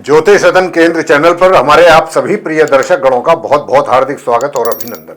ज्योतिष सदन केंद्र चैनल पर हमारे आप सभी प्रिय दर्शक गणों का बहुत बहुत हार्दिक स्वागत और अभिनंदन।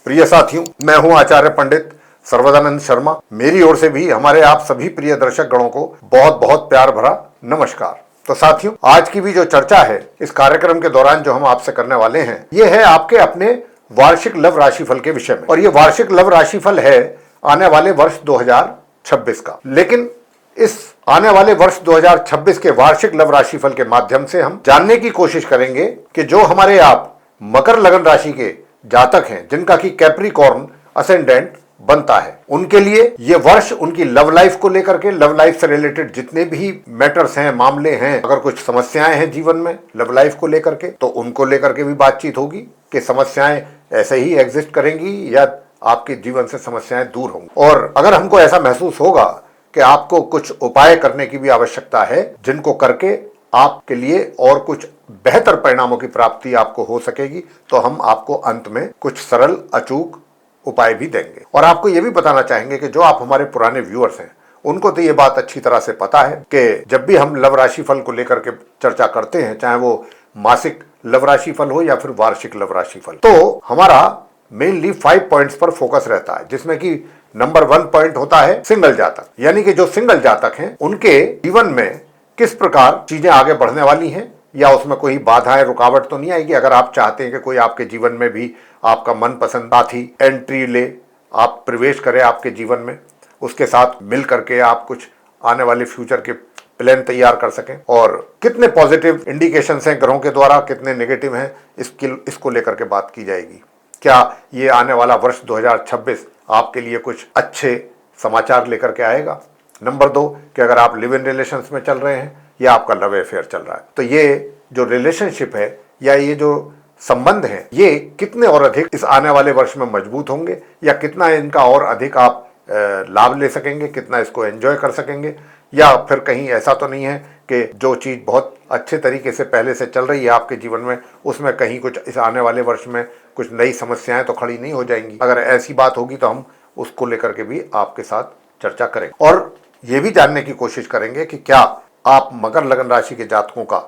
प्रिय साथियों, मैं हूं आचार्य पंडित सर्वदानंद शर्मा। मेरी ओर से भी हमारे आप सभी प्रिय दर्शक गणों को बहुत बहुत प्यार भरा नमस्कार। तो साथियों, आज की भी जो चर्चा है इस कार्यक्रम के दौरान जो हम आपसे करने वाले हैं, ये है आपके अपने वार्षिक लव राशिफल के विषय में। और ये वार्षिक लव राशिफल है आने वाले वर्ष 2026 का। लेकिन इस आने वाले वर्ष 2026 के वार्षिक लव राशिफल के माध्यम से हम जानने की कोशिश करेंगे कि जो हमारे आप मकर लगन राशि के जातक हैं, जिनका कि कैप्रिकॉर्न असेंडेंट बनता है, उनके लिए ये वर्ष उनकी लव लाइफ को लेकर के, लव लाइफ से रिलेटेड जितने भी मैटर्स हैं, मामले हैं, अगर कुछ समस्याएं हैं जीवन में लव लाइफ को लेकर के, तो उनको लेकर के भी बातचीत होगी कि समस्याएं ऐसे ही एग्जिस्ट करेंगी या आपके जीवन से समस्याएं दूर होंगी। और अगर हमको ऐसा महसूस होगा कि आपको कुछ उपाय करने की भी आवश्यकता है, जिनको करके आपके लिए और कुछ बेहतर परिणामों की प्राप्ति आपको हो सकेगी, तो हम आपको अंत में कुछ सरल अचूक उपाय भी देंगे। और आपको यह भी बताना चाहेंगे कि जो आप हमारे पुराने व्यूअर्स हैं, उनको तो ये बात अच्छी तरह से पता है कि जब भी हम लव राशिफल को लेकर के चर्चा करते हैं, चाहे वो मासिक लव राशिफल हो या फिर वार्षिक लव राशिफल, तो हमारा मेनली 5 पॉइंट्स पर फोकस रहता है, जिसमें कि नंबर 1 पॉइंट होता है सिंगल जातक। यानी कि जो सिंगल जातक हैं, उनके जीवन में किस प्रकार चीजें आगे बढ़ने वाली हैं, या उसमें कोई बाधाएं रुकावट तो नहीं आएगी। अगर आप चाहते हैं कि कोई आपके जीवन में भी आपका मनपसंद साथी एंट्री ले, आप प्रवेश करें आपके जीवन में, उसके साथ मिल करके आप कुछ आने वाले फ्यूचर के प्लान तैयार कर सकें। और कितने पॉजिटिव इंडिकेशंस हैं ग्रहों के द्वारा, कितने नेगेटिव हैं, इसको लेकर के बात की जाएगी। क्या ये आने वाला वर्ष 2026 आपके लिए कुछ अच्छे समाचार लेकर के आएगा। नंबर 2 कि अगर आप लिव इन रिलेशंस में चल रहे हैं या आपका लव अफेयर चल रहा है, तो ये जो रिलेशनशिप है या ये जो संबंध है, ये कितने और अधिक इस आने वाले वर्ष में मजबूत होंगे, या कितना इनका और अधिक आप लाभ ले सकेंगे, कितना इसको एंजॉय कर सकेंगे, या फिर कहीं ऐसा तो नहीं है कि जो चीज़ बहुत अच्छे तरीके से पहले से चल रही है आपके जीवन में, उसमें कहीं कुछ इस आने वाले वर्ष में कुछ नई समस्याएं तो खड़ी नहीं हो जाएंगी। अगर ऐसी बात होगी तो हम उसको लेकर के भी आपके साथ चर्चा करेंगे। और ये भी जानने की कोशिश करेंगे कि क्या आप मकर लगन राशि के जातकों का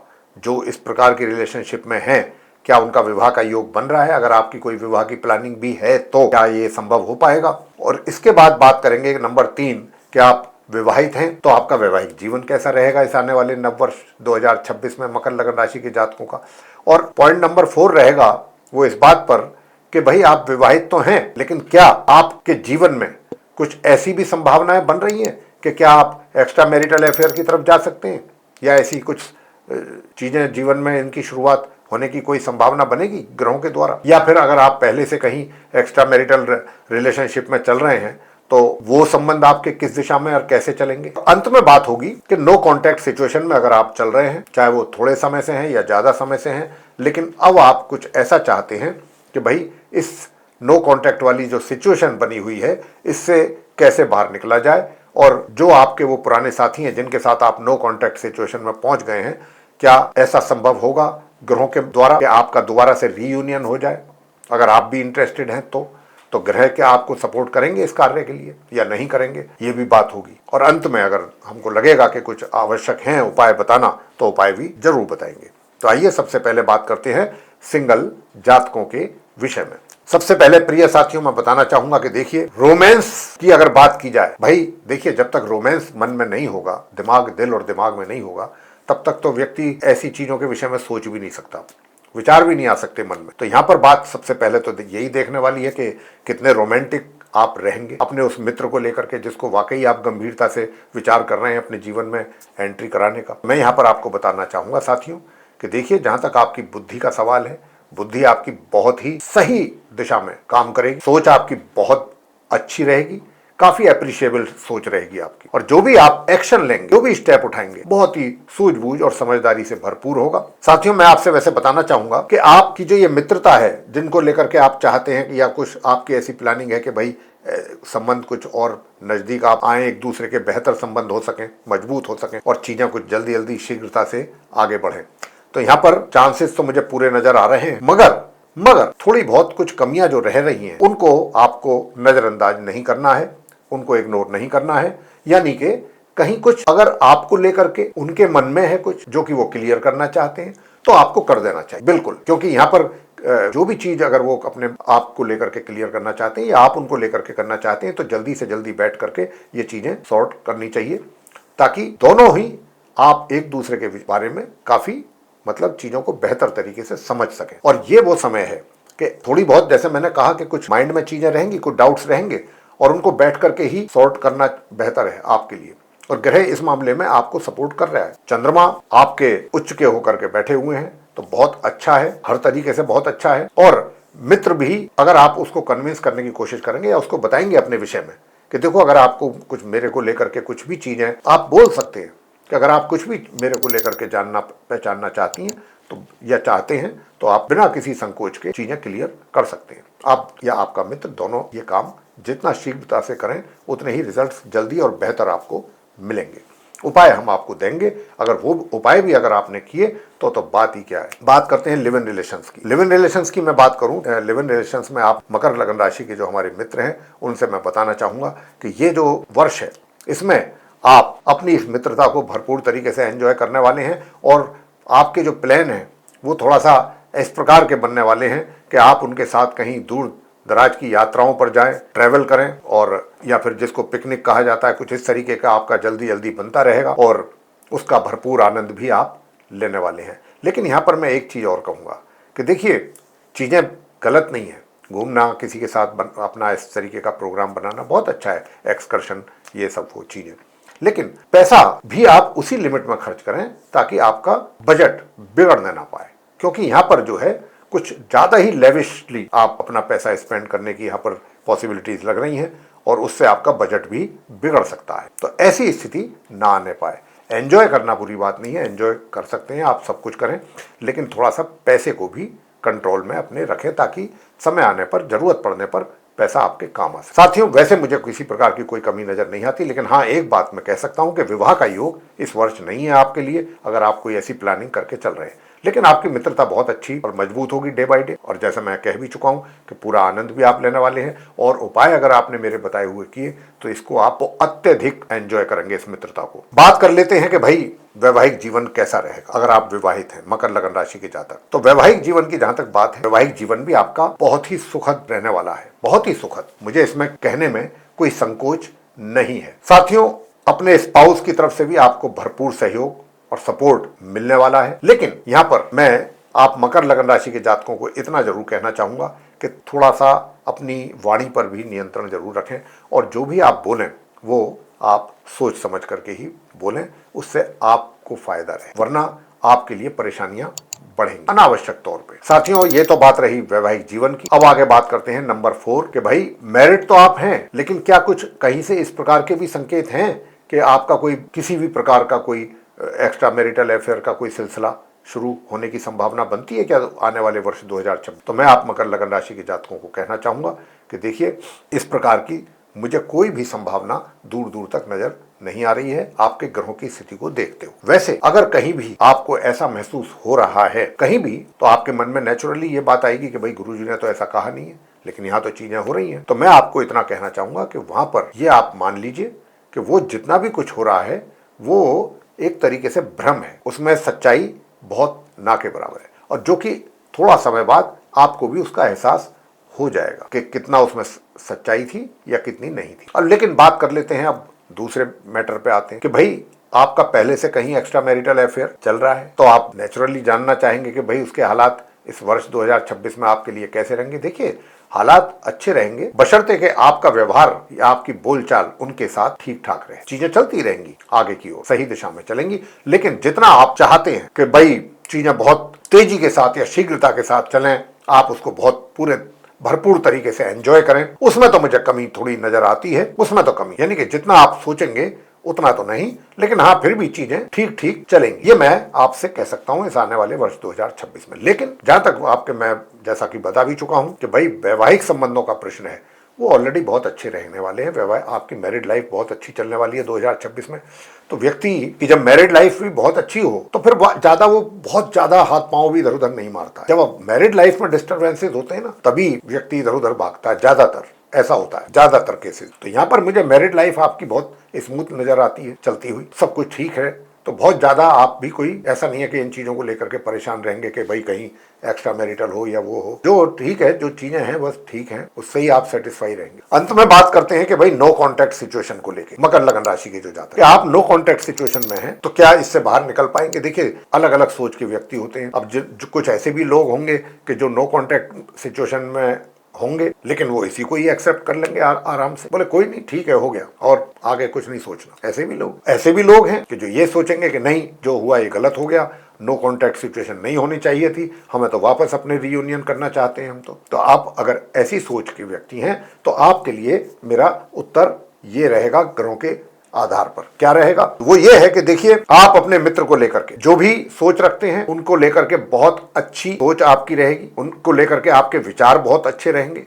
जो इस प्रकार की रिलेशनशिप में हैं, क्या उनका विवाह का योग बन रहा है। अगर आपकी कोई विवाह की प्लानिंग भी है तो क्या ये संभव हो पाएगा। और इसके बाद बात करेंगे नंबर 3 कि आप विवाहित हैं तो आपका वैवाहिक जीवन कैसा रहेगा इस आने वाले नव वर्ष 2026 में मकर लगन राशि के जातकों का। और पॉइंट नंबर 4 रहेगा वो इस बात पर कि भाई आप विवाहित तो हैं, लेकिन क्या आपके जीवन में कुछ ऐसी भी संभावनाएं बन रही हैं कि क्या आप एक्स्ट्रा मैरिटल अफेयर की तरफ जा सकते हैं, या ऐसी कुछ चीजें जीवन में इनकी शुरुआत होने की कोई संभावना बनेगी ग्रहों के द्वारा। या फिर अगर आप पहले से कहीं एक्स्ट्रा मैरिटल रिलेशनशिप में चल रहे हैं तो वो संबंध आपके किस दिशा में और कैसे चलेंगे। अंत में बात होगी कि नो कॉन्टैक्ट सिचुएशन में अगर आप चल रहे हैं, चाहे वो थोड़े समय से हैं या ज्यादा समय से हैं, लेकिन अब आप कुछ ऐसा चाहते हैं कि भाई इस नो कॉन्टैक्ट वाली जो सिचुएशन बनी हुई है, इससे कैसे बाहर निकला जाए। और जो आपके वो पुराने साथी हैं जिनके साथ आप नो कॉन्टैक्ट सिचुएशन में पहुंच गए हैं, क्या ऐसा संभव होगा ग्रहों के द्वारा कि आपका दोबारा से रीयूनियन हो जाए। अगर आप भी इंटरेस्टेड हैं तो ग्रह क्या आपको सपोर्ट करेंगे इस कार्य के लिए या नहीं करेंगे, ये भी बात होगी। और अंत में अगर हमको लगेगा कि कुछ आवश्यक हैं उपाय बताना, तो उपाय भी जरूर बताएंगे। तो आइए सबसे पहले बात करते हैं सिंगल जातकों के विषय में। सबसे पहले प्रिय साथियों, मैं बताना चाहूंगा कि देखिए, रोमांस की अगर बात की जाए, भाई देखिए, जब तक रोमांस मन में नहीं होगा, दिल और दिमाग में नहीं होगा, तब तक तो व्यक्ति ऐसी चीजों के विषय में सोच भी नहीं सकता, विचार भी नहीं आ सकते मन में। तो यहाँ पर बात सबसे पहले तो यही देखने वाली है कि कितने रोमांटिक आप रहेंगे अपने उस मित्र को लेकर के, जिसको वाकई आप गंभीरता से विचार कर रहे हैं अपने जीवन में एंट्री कराने का। मैं यहाँ पर आपको बताना चाहूंगा साथियों कि देखिए, जहां तक आपकी बुद्धि का सवाल है, बुद्धि आपकी बहुत ही सही दिशा में काम करेगी, सोच आपकी बहुत अच्छी रहेगी, काफी अप्रिशिएबल सोच रहेगी आपकी। और जो भी आप एक्शन लेंगे, जो भी स्टेप उठाएंगे, बहुत ही सूझबूझ और समझदारी से भरपूर होगा। साथियों, मैं आपसे वैसे बताना चाहूंगा कि आपकी जो ये मित्रता है, जिनको लेकर के आप चाहते हैं कि या कुछ आपकी ऐसी प्लानिंग है कि भाई संबंध कुछ और नजदीक आप आए, एक दूसरे के बेहतर संबंध हो सकें, मजबूत हो सकें और चीजें कुछ जल्दी जल्दी शीघ्रता से आगे बढ़े, तो यहाँ पर चांसेस तो मुझे पूरे नजर आ रहे हैं। मगर थोड़ी बहुत कुछ कमियां जो रह रही हैं, उनको आपको नजरअंदाज नहीं करना है, उनको इग्नोर नहीं करना है। यानी कि कहीं कुछ अगर आपको लेकर के उनके मन में है कुछ जो कि वो क्लियर करना चाहते हैं तो आपको कर देना चाहिए, बिल्कुल। क्योंकि यहाँ पर जो भी चीज अगर वो अपने आप को लेकर के क्लियर करना चाहते हैं या आप उनको लेकर के करना चाहते हैं तो जल्दी से जल्दी बैठ करके ये चीजें सॉर्ट करनी चाहिए, ताकि दोनों ही आप एक दूसरे के बारे में काफी मतलब चीजों को बेहतर तरीके से समझ सकें। और ये वो समय है कि थोड़ी बहुत, जैसे मैंने कहा कि कुछ माइंड में चीजें रहेंगी, कुछ डाउट्स रहेंगे और उनको बैठ करके ही सॉर्ट करना बेहतर है आपके लिए। और ग्रह इस मामले में आपको सपोर्ट कर रहा है। चंद्रमा आपके उच्च के होकर के बैठे हुए हैं तो बहुत अच्छा है, हर तरीके से बहुत अच्छा है। और मित्र भी अगर आप उसको कन्विंस करने की कोशिश करेंगे या उसको बताएंगे अपने विषय में कि देखो अगर आपको कुछ मेरे को लेकर के कुछ भी चीजें आप बोल सकते हैं कि अगर आप कुछ भी मेरे को लेकर के जानना पहचानना चाहती हैं तो या चाहते हैं तो आप बिना किसी संकोच के चीजें क्लियर कर सकते हैं। आप या आपका मित्र दोनों ये काम जितना शीघ्रता से करें उतने ही रिजल्ट्स जल्दी और बेहतर आपको मिलेंगे। उपाय हम आपको देंगे, अगर वो उपाय भी अगर आपने किए तो बात ही क्या है। बात करते हैं लिव इन रिलेशंस की। लिव इन रिलेशंस की मैं बात करूं, लिव इन रिलेशंस में आप मकर लगन राशि के जो हमारे मित्र हैं उनसे मैं बताना चाहूंगा कि ये जो वर्ष है इसमें आप अपनी इस मित्रता को भरपूर तरीके से एंजॉय करने वाले हैं और आपके जो प्लान है वो थोड़ा सा इस प्रकार के बनने वाले हैं कि आप उनके साथ कहीं दूर दराज की यात्राओं पर जाएं, ट्रैवल करें, और या फिर जिसको पिकनिक कहा जाता है, कुछ इस तरीके का आपका जल्दी जल्दी बनता रहेगा और उसका भरपूर आनंद भी आप लेने वाले हैं। लेकिन यहाँ पर मैं एक चीज़ और कहूँगा कि देखिए चीज़ें गलत नहीं है, घूमना, किसी के साथ अपना इस तरीके का प्रोग्राम बनाना बहुत अच्छा है, एक्सकर्शन, ये सब वो चीज़ें, लेकिन पैसा भी आप उसी लिमिट में खर्च करें ताकि आपका बजट बिगड़ने ना पाए। क्योंकि यहाँ पर जो है कुछ ज़्यादा ही लेविशली आप अपना पैसा स्पेंड करने की यहाँ पर पॉसिबिलिटीज लग रही हैं और उससे आपका बजट भी बिगड़ सकता है। तो ऐसी स्थिति ना आने पाए। एंजॉय करना बुरी बात नहीं है, एंजॉय कर सकते हैं आप, सब कुछ करें, लेकिन थोड़ा सा पैसे को भी कंट्रोल में अपने रखें ताकि समय आने पर, जरूरत पड़ने पर पैसा आपके काम आ सके। साथियों, वैसे मुझे किसी प्रकार की कोई कमी नजर नहीं आती, लेकिन हाँ एक बात मैं कह सकता हूं कि विवाह का योग इस वर्ष नहीं है आपके लिए, अगर आप कोई ऐसी प्लानिंग करके चल रहे हैं। लेकिन आपकी मित्रता बहुत अच्छी और मजबूत होगी डे बाय डे, और जैसे मैं कह भी चुका हूं कि पूरा आनंद भी आप लेने वाले हैं। और उपाय अगर आपने मेरे बताए हुए किए तो इसको आप अत्यधिक एंजॉय करेंगे इस मित्रता को। बात कर लेते हैं कि भाई वैवाहिक जीवन कैसा रहेगा अगर आप विवाहित हैं, मकर लगन राशि के जातक। तो वैवाहिक जीवन की जहां तक बात है, वैवाहिक जीवन भी आपका बहुत ही सुखद रहने वाला है, बहुत ही सुखद। मुझे इसमें कहने में कोई संकोच नहीं है। साथियों, अपने स्पाउस की तरफ से भी आपको भरपूर सहयोग और सपोर्ट मिलने वाला है। लेकिन यहाँ पर मैं आप मकर लगन राशि के जातकों को इतना जरूर कहना चाहूंगा कि थोड़ा सा अपनी वाणी पर भी नियंत्रण जरूर रखें और जो भी आप बोलें वो आप सोच समझ करके ही बोलें, उससे आपको फायदा रहे, वरना आपके लिए परेशानियां बढ़ेंगी अनावश्यक तौर पे। साथियों, ये तो बात रही वैवाहिक जीवन की। अब आगे बात करते हैं नंबर 4 कि भाई मैरिड तो आप हैं, लेकिन क्या कुछ कहीं से इस प्रकार के भी संकेत हैं कि आपका कोई किसी भी प्रकार का कोई एक्स्ट्रा मैरिटल अफेयर का कोई सिलसिला शुरू होने की संभावना बनती है क्या आने वाले वर्ष 2026? तो मैं आप मकर लगन राशि के जातकों को कहना चाहूंगा कि देखिए इस प्रकार की मुझे कोई भी संभावना दूर दूर तक नजर नहीं आ रही है आपके ग्रहों की स्थिति को देखते हुए। वैसे अगर कहीं भी आपको ऐसा महसूस हो रहा है कहीं भी, तो आपके मन में नेचुरली ये बात आएगी कि भाई गुरुजी ने तो ऐसा कहा नहीं है, लेकिन यहाँ तो चीजें हो रही हैं। तो मैं आपको इतना कहना चाहूंगा कि वहां पर ये आप मान लीजिए कि वो जितना भी कुछ हो रहा है वो एक तरीके से भ्रम है, उसमें सच्चाई बहुत ना के बराबर है, और जो कि थोड़ा समय बाद आपको भी उसका एहसास हो जाएगा कि कितना उसमें सच्चाई थी या कितनी नहीं थी। और लेकिन बात कर लेते हैं अब दूसरे मैटर पे आते हैं कि भाई आपका पहले से कहीं एक्स्ट्रा मैरिटल अफेयर चल रहा है तो आप नेचुरली जानना चाहेंगे कि भाई उसके हालात इस वर्ष 2026 में आपके लिए कैसे रहेंगे। देखिए हालात अच्छे रहेंगे बशर्ते कि आपका व्यवहार या आपकी बोलचाल उनके साथ ठीक ठाक रहे, चीजें चलती रहेंगी आगे की ओर, सही दिशा में चलेंगी। लेकिन जितना आप चाहते हैं कि भाई चीजें बहुत तेजी के साथ या शीघ्रता के साथ चलें, आप उसको बहुत पूरे भरपूर तरीके से एंजॉय करें, उसमें तो मुझे कमी थोड़ी नजर आती है, उसमें तो कमी, यानी कि जितना आप सोचेंगे उतना तो नहीं, लेकिन हाँ फिर भी चीजें ठीक ठीक चलेंगी, ये मैं आपसे कह सकता हूं इस आने वाले वर्ष 2026 में। लेकिन जहां तक आपके मैं जैसा कि बता भी चुका हूं कि भाई वैवाहिक संबंधों का प्रश्न है वो ऑलरेडी बहुत अच्छे रहने वाले हैं। आपकी मैरिड लाइफ बहुत अच्छी चलने वाली है 2026 में। तो व्यक्ति की जब मैरिड लाइफ भी बहुत अच्छी हो तो फिर वो बहुत ज्यादा हाथ पांव भी इधर उधर नहीं मारता। जब अब मैरिड लाइफ में डिस्टर्बेंसेस होते हैं ना, तभी व्यक्ति इधर उधर भागता है ज्यादातर। ऐसा होता है ज्यादातर केसेस। तो यहाँ पर मुझे मैरिड लाइफ आपकी बहुत स्मूथ नजर आती है, चलती हुई, सब कुछ ठीक है। तो बहुत ज्यादा आप भी कोई ऐसा नहीं है कि इन चीजों को लेकर के परेशान रहेंगे कि भाई कहीं एक्स्ट्रा मैरिटल हो या वो हो। जो ठीक है, जो चीजें हैं बस ठीक हैं, उससे ही आप सेटिस्फाई रहेंगे। अंत में बात करते हैं कि भाई नो कॉन्टैक्ट सिचुएशन को लेकर मकर लगन राशि के जो जातक, आप नो कॉन्टैक्ट सिचुएशन में हैं तो क्या इससे बाहर निकल पाएंगे? देखिए, अलग अलग सोच के व्यक्ति होते हैं। अब कुछ ऐसे भी लोग होंगे कि जो नो कॉन्टैक्ट सिचुएशन में होंगे, लेकिन वो इसी को ही एक्सेप्ट कर लेंगे आराम से, बोले कोई नहीं, ठीक है, हो गया, और आगे कुछ नहीं सोचना। ऐसे भी लोग हैं कि जो ये सोचेंगे कि नहीं, जो हुआ ये गलत हो गया, नो कॉन्टैक्ट सिचुएशन नहीं होनी चाहिए थी, हमें तो वापस अपने रियूनियन करना चाहते हैं हम तो आप अगर ऐसी सोच के व्यक्ति हैं तो आपके लिए मेरा उत्तर ये रहेगा ग्रहों के आधार पर। क्या रहेगा? वो ये है कि देखिए, आप अपने मित्र को लेकर के जो भी सोच रखते हैं, उनको लेकर के बहुत अच्छी सोच आपकी रहेगी, उनको लेकर के आपके विचार बहुत अच्छे रहेंगे।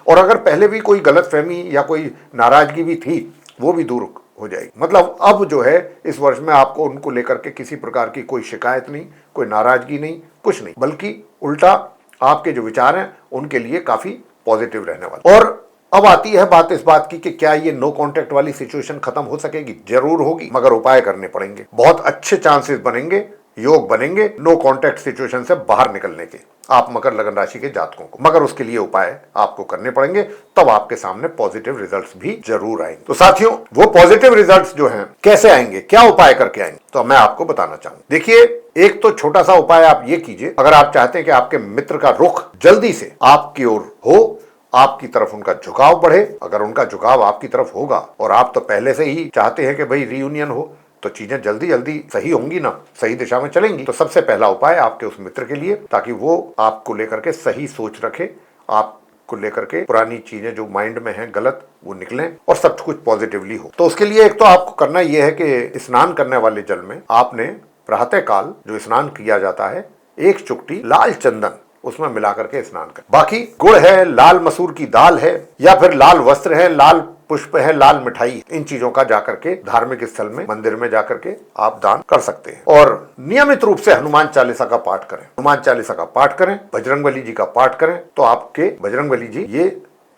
और अगर पहले भी कोई गलतफहमी या कोई नाराजगी भी थी, वो भी दूर हो जाएगी। मतलब अब जो है इस वर्ष में आपको उनको लेकर के किसी प्रकार की कोई शिकायत नहीं, कोई नाराजगी नहीं, कुछ नहीं, बल्कि उल्टा आपके जो विचार हैं उनके लिए काफी पॉजिटिव रहने वाले। और अब आती है बात इस बात की कि क्या ये नो कॉन्टैक्ट वाली सिचुएशन खत्म हो सकेगी? जरूर होगी, मगर उपाय करने पड़ेंगे। बहुत अच्छे चांसेस बनेंगे, योग बनेंगे नो कॉन्टैक्ट सिचुएशन से बाहर निकलने के, आप मकर लगन राशि के जातकों को। मगर उसके लिए उपाय आपको करने पड़ेंगे, तब आपके सामने पॉजिटिव रिजल्ट्स भी जरूर आएंगे। तो साथियों, वो पॉजिटिव रिजल्ट्स जो हैं कैसे आएंगे, क्या उपाय करके आएंगे, तो मैं आपको बताना चाहूंगा। देखिए, एक तो छोटा सा उपाय आप ये कीजिए, अगर आप चाहते हैं कि आपके मित्र का रुख जल्दी से आपकी ओर हो, आपकी तरफ उनका झुकाव बढ़े, अगर उनका झुकाव आपकी तरफ होगा और आप तो पहले से ही चाहते हैं कि भाई रियूनियन हो, तो चीजें जल्दी जल्दी सही होंगी ना, सही दिशा में चलेंगी। तो सबसे पहला उपाय आपके उस मित्र के लिए, ताकि वो आपको लेकर के सही सोच रखे, आपको लेकर के पुरानी चीजें जो माइंड में हैं गलत, वो निकलें और सब कुछ पॉजिटिवली हो। तो उसके लिए एक तो आपको करना यह है कि स्नान करने वाले जल में आपने प्रातः काल जो स्नान किया जाता है, एक चुटकी लाल चंदन उसमें मिला करके स्नान करें। बाकी गुड़ है, लाल मसूर की दाल है, या फिर लाल वस्त्र है, लाल पुष्प है, लाल मिठाई, इन चीजों का जाकर के धार्मिक स्थल में, मंदिर में जाकर के आप दान कर सकते हैं। और नियमित रूप से हनुमान चालीसा का पाठ करें, हनुमान चालीसा का पाठ करें, बजरंगबली जी का पाठ करें, तो आपके बजरंगबली जी ये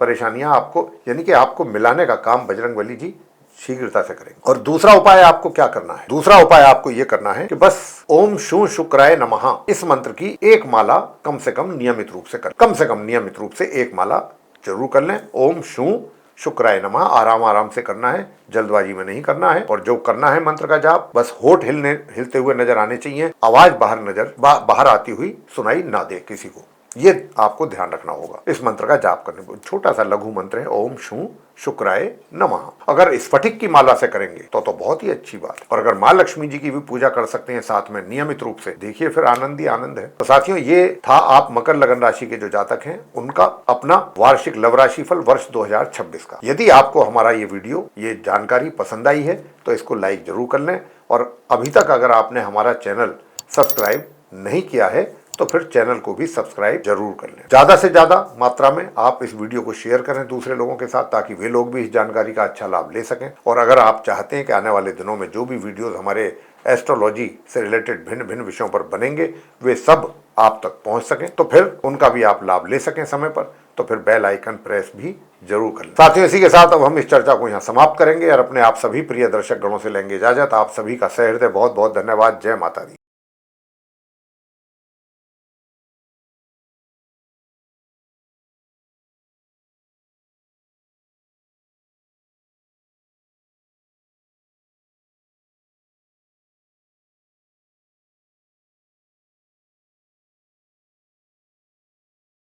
परेशानियां आपको, यानी कि आपको मिलाने का काम बजरंगबली जी शीघ्रता से करेंगे। और दूसरा उपाय आपको क्या करना है? दूसरा उपाय आपको यह करना है कि बस ओम शू शुक्राय नमः इस मंत्र की एक माला कम से कम नियमित रूप से कर, कम से कम नियमित रूप से एक माला जरूर कर लें। ओम शू शुक्राय नमः आराम से करना है, जल्दबाजी में नहीं करना है। और जो करना है मंत्र का जाप, बस होठ हिलते हुए नजर आने चाहिए, आवाज बाहर आती हुई सुनाई ना दे किसी को, ये आपको ध्यान रखना होगा इस मंत्र का जाप करने को। छोटा सा लघु मंत्र है, ओम शू शुक्राय नमः। अगर स्फटिक की माला से करेंगे तो बहुत ही अच्छी बात। और अगर माँ लक्ष्मी जी की भी पूजा कर सकते हैं साथ में नियमित रूप से, देखिए फिर आनंद ही आनंद है। तो साथियों, ये था आप मकर लगन राशि के जो जातक हैं उनका अपना वार्षिक लव राशि फल वर्ष 2026 का। यदि आपको हमारा ये वीडियो, ये जानकारी पसंद आई है तो इसको लाइक जरूर कर लें। और अभी तक अगर आपने हमारा चैनल सब्सक्राइब नहीं किया है तो फिर चैनल को भी सब्सक्राइब जरूर कर लें। ज्यादा से ज्यादा मात्रा में आप इस वीडियो को शेयर करें दूसरे लोगों के साथ, ताकि वे लोग भी इस जानकारी का अच्छा लाभ ले सकें। और अगर आप चाहते हैं कि आने वाले दिनों में जो भी वीडियोस हमारे एस्ट्रोलॉजी से रिलेटेड भिन्न भिन्न विषयों पर बनेंगे, वे सब आप तक पहुंच सकें, तो फिर उनका भी आप लाभ ले सकें समय पर, तो फिर बेल आइकन प्रेस भी जरूर कर लें। साथियों, इसी के साथ अब हम इस चर्चा को यहाँ समाप्त करेंगे और अपने आप सभी प्रिय दर्शक गणों से लेंगे इजाजत। आप सभी का सहृदय बहुत बहुत धन्यवाद। जय माता दी।